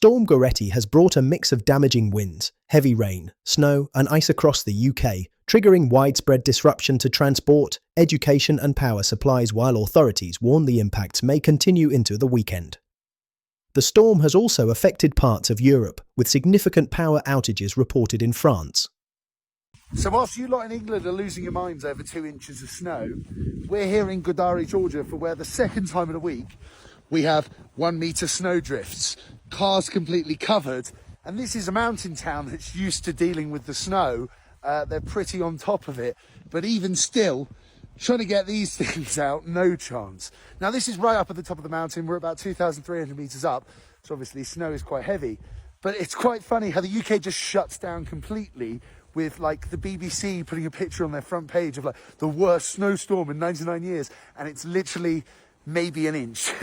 Storm Goretti has brought a mix of damaging winds, heavy rain, snow and ice across the UK, triggering widespread disruption to transport, education and power supplies, while authorities warn the impacts may continue into the weekend. The storm has also affected parts of Europe, with significant power outages reported in France. So whilst you lot in England are losing your minds over 2 inches of snow, we're here in Goretti, Georgia, for where the second time in a week we have 1 metre snow drifts, cars completely covered, and this is a mountain town that's used to dealing with the snow. They're pretty on top of it, but even still, trying to get these things out, no chance. Now this is right up at the top of the mountain. We're about 2,300 metres up, so obviously snow is quite heavy, but it's quite funny how the UK just shuts down completely, with like the BBC putting a picture on their front page of like the worst snowstorm in 99 years, and it's literally maybe an inch.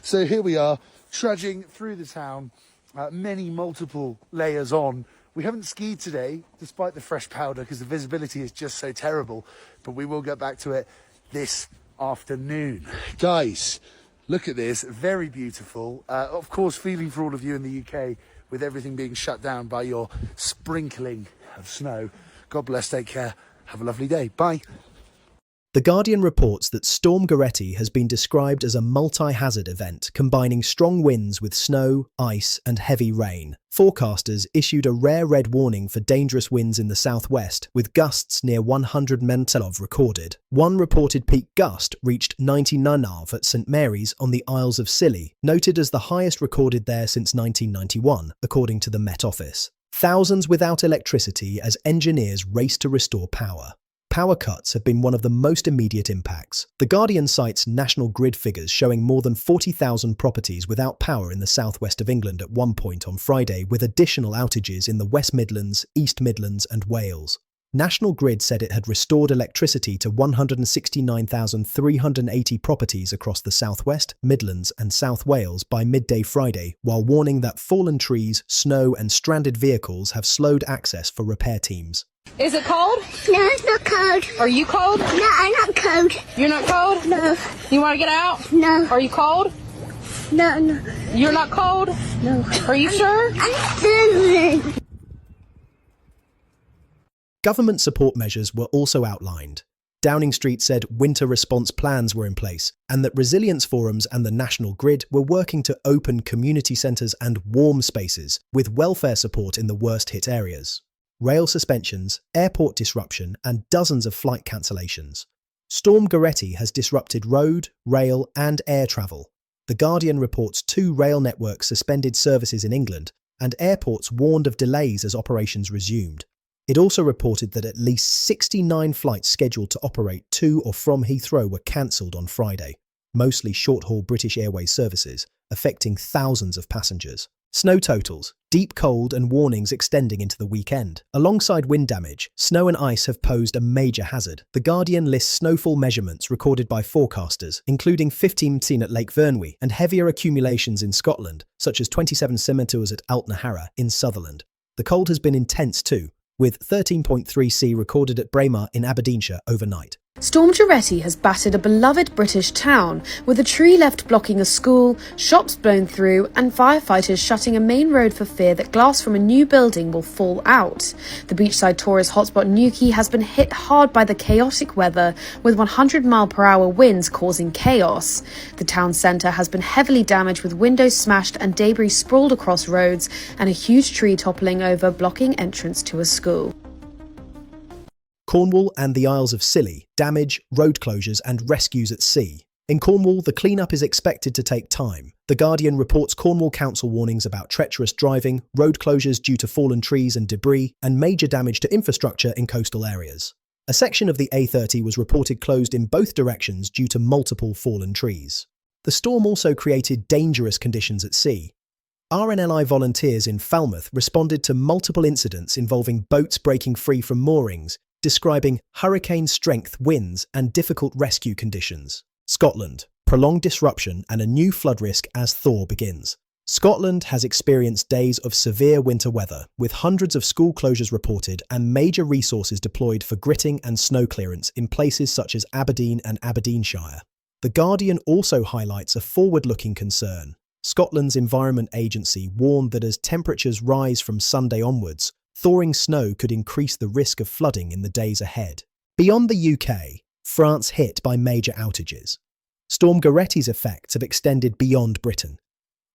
So here we are, trudging through the town, multiple layers on. We haven't skied today, despite the fresh powder, because the visibility is just so terrible, but we will get back to it this afternoon. Guys, look at this, very beautiful. Of course, feeling for all of you in the UK with everything being shut down by your sprinkling of snow. God bless, take care, have a lovely day, bye. The Guardian reports that Storm Goretti has been described as a multi-hazard event combining strong winds with snow, ice and heavy rain. Forecasters issued a rare red warning for dangerous winds in the southwest, with gusts near 100 mph recorded. One reported peak gust reached 99 mph at St Mary's on the Isles of Scilly, noted as the highest recorded there since 1991, according to the Met Office. Thousands without electricity as engineers race to restore power. Power cuts have been one of the most immediate impacts. The Guardian cites National Grid figures showing more than 40,000 properties without power in the southwest of England at one point on Friday, with additional outages in the West Midlands, East Midlands and Wales. National Grid said it had restored electricity to 169,380 properties across the southwest, Midlands and South Wales by midday Friday, while warning that fallen trees, snow and stranded vehicles have slowed access for repair teams. Is it cold? No, it's not cold. Are you cold? No, I'm not cold. You're not cold? No. You want to get out? No. Are you cold? No, no. You're not cold? No. Are you sure? I'm freezing. Government support measures were also outlined. Downing Street said winter response plans were in place and that resilience forums and the National Grid were working to open community centres and warm spaces with welfare support in the worst hit areas. Rail suspensions, airport disruption and dozens of flight cancellations. Storm Goretti has disrupted road, rail and air travel. The Guardian reports 2 rail networks suspended services in England and airports warned of delays as operations resumed. It also reported that at least 69 flights scheduled to operate to or from Heathrow were cancelled on Friday, mostly short-haul British Airways services, affecting thousands of passengers. Snow totals, deep cold and warnings extending into the weekend. Alongside wind damage, snow and ice have posed a major hazard. The Guardian lists snowfall measurements recorded by forecasters, including 15 seen at Lake Vyrnwy and heavier accumulations in Scotland, such as 27 cm at Altnahara in Sutherland. The cold has been intense too, with 13.3 C recorded at Braemar in Aberdeenshire overnight. Storm Goretti has battered a beloved British town, with a tree left blocking a school, shops blown through and firefighters shutting a main road for fear that glass from a new building will fall out. The beachside tourist hotspot Newquay has been hit hard by the chaotic weather, with 100-mile-per-hour winds causing chaos. The town centre has been heavily damaged, with windows smashed and debris sprawled across roads and a huge tree toppling over, blocking entrance to a school. Cornwall and the Isles of Scilly, damage, road closures and rescues at sea. In Cornwall, the clean-up is expected to take time. The Guardian reports Cornwall Council warnings about treacherous driving, road closures due to fallen trees and debris, and major damage to infrastructure in coastal areas. A section of the A30 was reported closed in both directions due to multiple fallen trees. The storm also created dangerous conditions at sea. RNLI volunteers in Falmouth responded to multiple incidents involving boats breaking free from moorings, describing hurricane-strength winds and difficult rescue conditions. Scotland, prolonged disruption and a new flood risk as thaw begins. Scotland has experienced days of severe winter weather, with hundreds of school closures reported and major resources deployed for gritting and snow clearance in places such as Aberdeen and Aberdeenshire. The Guardian also highlights a forward-looking concern. Scotland's Environment Agency warned that as temperatures rise from Sunday onwards, thawing snow could increase the risk of flooding in the days ahead. Beyond the UK, France hit by major outages. Storm Goretti's effects have extended beyond Britain.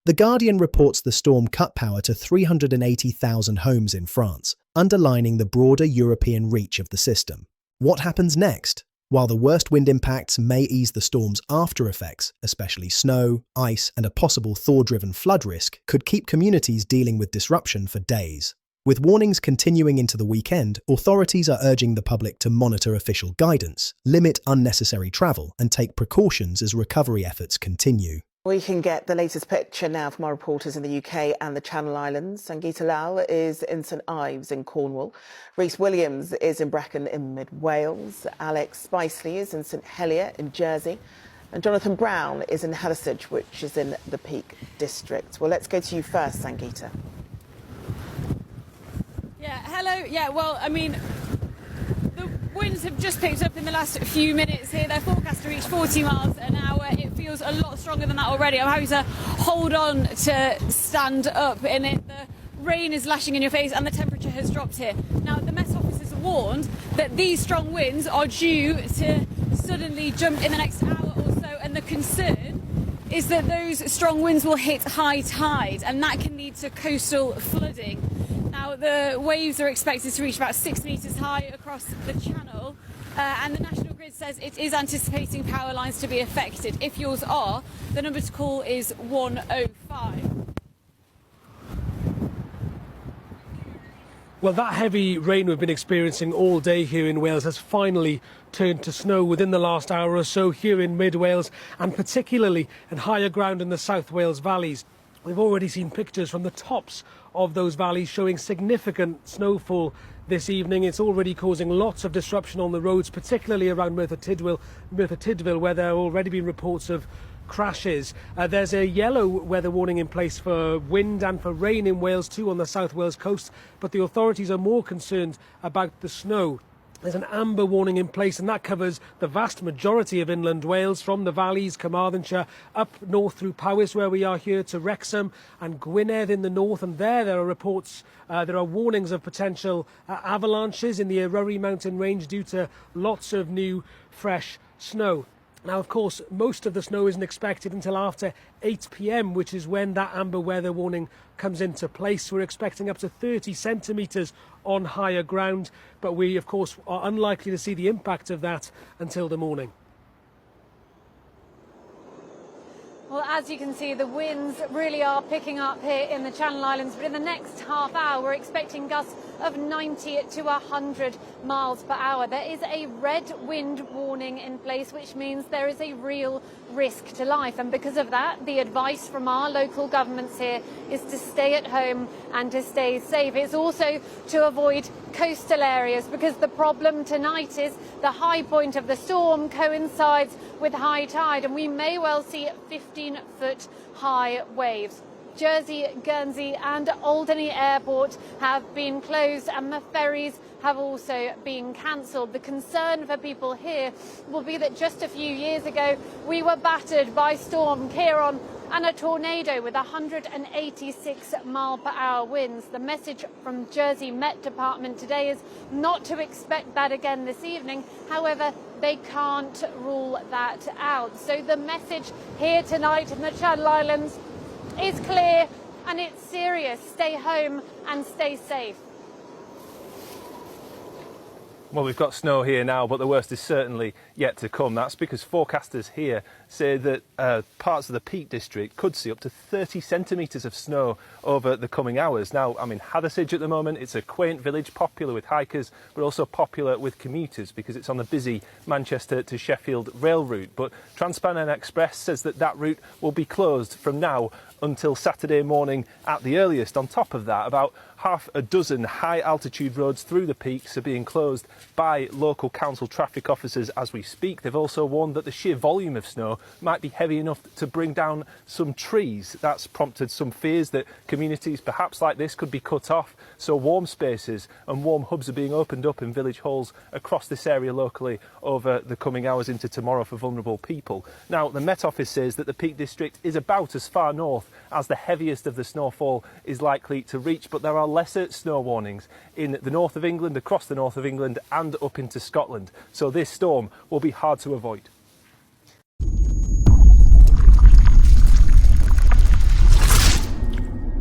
The Guardian reports the storm cut power to 380,000 homes in France, underlining the broader European reach of the system. What happens next? While the worst wind impacts may ease the storm's after-effects, especially snow, ice, and a possible thaw-driven flood risk, could keep communities dealing with disruption for days. With warnings continuing into the weekend, authorities are urging the public to monitor official guidance, limit unnecessary travel, and take precautions as recovery efforts continue. We can get the latest picture now from our reporters in the UK and the Channel Islands. Sangeeta Lal is in St Ives in Cornwall. Rhys Williams is in Brecon in mid-Wales. Alex Spicely is in St Helier in Jersey. And Jonathan Brown is in Hellisage, which is in the Peak District. Well, let's go to you first, Sangeeta. Yeah, hello. Yeah, well, I mean, the winds have just picked up in the last few minutes here. They're forecast to reach 40 miles an hour. It feels a lot stronger than that already. I'm having to hold on to stand up in it. The rain is lashing in your face and the temperature has dropped here. Now, the Met Office has warned that these strong winds are due to suddenly jump in the next hour or so, and the concern is that those strong winds will hit high tide, and that can lead to coastal flooding. Now, the waves are expected to reach about 6 metres high across the channel, and the National Grid says it is anticipating power lines to be affected. If yours are, the number to call is 105. Well, that heavy rain we've been experiencing all day here in Wales has finally turned to snow within the last hour or so here in mid-Wales, and particularly in higher ground in the South Wales valleys. We've already seen pictures from the tops of those valleys showing significant snowfall this evening. It's already causing lots of disruption on the roads, particularly around Merthyr Tydfil, where there have already been reports of crashes. There's a yellow weather warning in place for wind and for rain in Wales too on the South Wales coast, but the authorities are more concerned about the snow. There's an amber warning in place, and that covers the vast majority of inland Wales, from the valleys, Carmarthenshire, up north through Powys, where we are here, to Wrexham and Gwynedd in the north. And there are reports, there are warnings of potential avalanches in the Eryri mountain range due to lots of new, fresh snow. Now, of course, most of the snow isn't expected until after 8 p.m, which is when that amber weather warning comes into place. We're expecting up to 30 centimetres on higher ground, but we, of course, are unlikely to see the impact of that until the morning. Well, as you can see, the winds really are picking up here in the Channel Islands, but in the next half hour, we're expecting gusts of 90 to 100 miles per hour. There is a red wind warning in place, which means there is a real risk to life. And because of that, the advice from our local governments here is to stay at home and to stay safe. It's also to avoid coastal areas, because the problem tonight is the high point of the storm coincides with high tide, and we may well see 15-foot high waves. Jersey, Guernsey and Alderney Airport have been closed, and the ferries have also been cancelled. The concern for people here will be that just a few years ago we were battered by Storm Ciarán and a tornado with 186 mile per hour winds. The message from Jersey Met Department today is not to expect that again this evening. However, they can't rule that out. So the message here tonight in the Channel Islands is clear and it's serious. Stay home and stay safe. Well, we've got snow here now, but the worst is certainly yet to come. That's because forecasters here say that parts of the Peak District could see up to 30 centimetres of snow over the coming hours. Now, I'm in Hellisage at the moment. It's a quaint village, popular with hikers, but also popular with commuters because it's on the busy Manchester to Sheffield rail route. But Transpennine Express says that that route will be closed from now until Saturday morning at the earliest. On top of that, about half a dozen high-altitude roads through the peaks are being closed by local council traffic officers as we speak. They've also warned that the sheer volume of snow might be heavy enough to bring down some trees. That's prompted some fears that communities perhaps like this could be cut off, so warm spaces and warm hubs are being opened up in village halls across this area locally over the coming hours into tomorrow for vulnerable people. Now, the Met Office says that the Peak District is about as far north as the heaviest of the snowfall is likely to reach, but there are lesser snow warnings in the north of England, across the north of England and up into Scotland, so this storm will be hard to avoid.